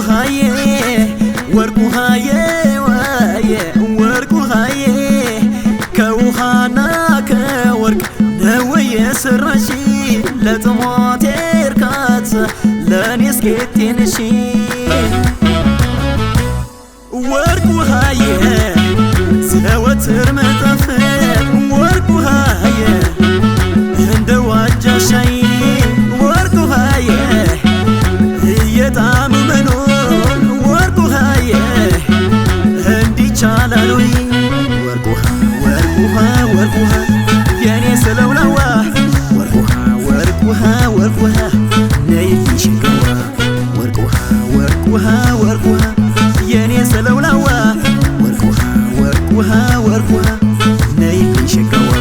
ሃዬ ወርቁ ሃዬ ወዬ ወርቁ ሃዬ ከውሃና ከወርቅ ነው የሰራሽ ለጥሞቴ እርካታ ለኔስ ጌጤ ነሽ ወርቁ ሃዬ ዘወትር መጣፈጥ ወርቁ ሃዬ እንደ ዋጃ ሻይ ወርቁ ሃዬ እየጣሙ መኖር ወርቁ ሃዬ እንዲቻላል ወይ ወርቁ ወርቁ የኔ ስለውላዋ ወርቁ ነይ ሽገዋ ወርቁ የኔ ስለውላዋ ወርቁ ነይ ሽገዋ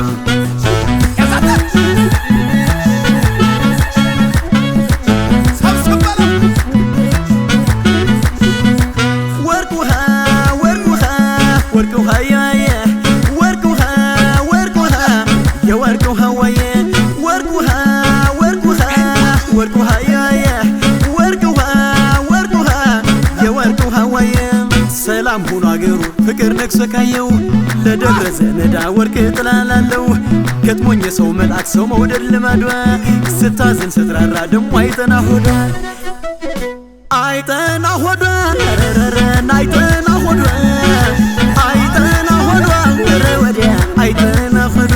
ሰላም ሆኖ አገሩ ፍቅር ነግሶ ካየው ለደብረ ዘነዳ ወርቅ ጥላላለው ገጥሞኝ የሰው መልአክ ሰው መውደድ ልማዷ ስታዝን ስትራራ ደሞ አይጠና ሆዷ አይጠና ሆዷ ረረረን አይጠና ሆዷ አይጠና ሆዷ ረ ወዲያ አይጠና ሆዷ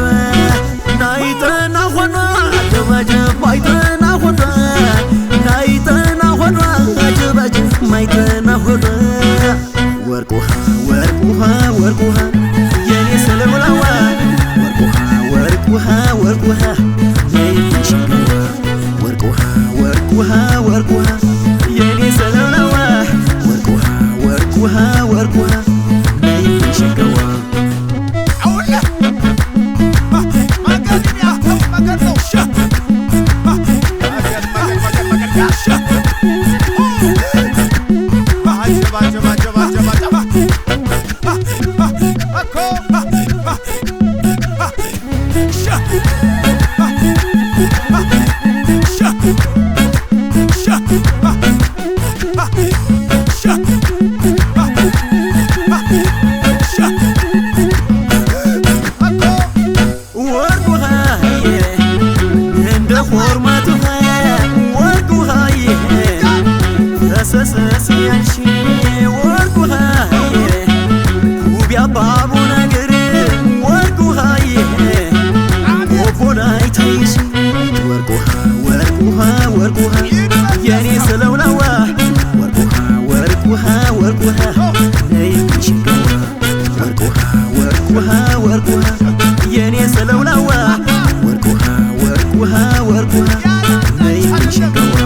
ናይጠና ሆዷ አጀባጀብ አይጠና ሆዷ ናይጠና ሆዷ አጀባጀብ ማይጠና ሆዷ ወርቁ የኔ ስለውላዋ ወርቁ ነይ ሽገዋ ወርቁ የኔ ስለውላዋ ወርቁ ነይ ሽገዋ ሰሰሰያንሺ ወርቁ ሃዬ ውብ ያባቡ ነገር ወርቁ ሃዬ ወፎላይ ታይሽ ወርቁ የኔ ስለውላዋ ወርቁ ነይ ሽገዋ ወርቁ የኔ ስለውላዋ ወርቁ ነይ ሽገዋ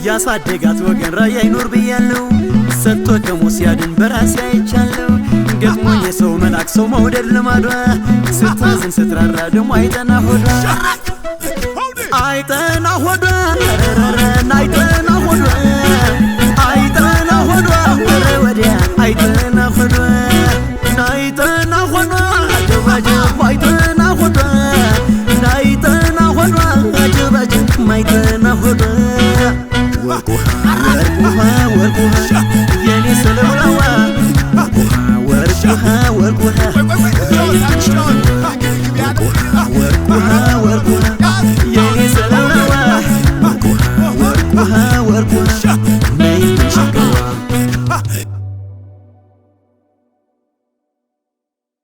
ያሳደጋት ወገን ራያ ይኖር ብያለው ሰጥቶ ደሞ ሲያድን በራሴ አይቻለው ገጥሞኝ የሰው መልአክ ሰው መውደድ ልማዷ ስታዝን ስትራራ ደሞ አይጠና ሆዷ ረረረን አይጠና ሆዷ ረ ወዲያ አይጠና ሆዷ ናይጠና ሆዷ አጀባጀብ አይጠና ሆዷ ናይጠና ሆዷ አጀባጀብ ማይጠና ሆዷ ወርቁ የኔ ስለውላዋ ወርቁ የኔ ስለውላዋ ወርቁ ነይ ሽገዋ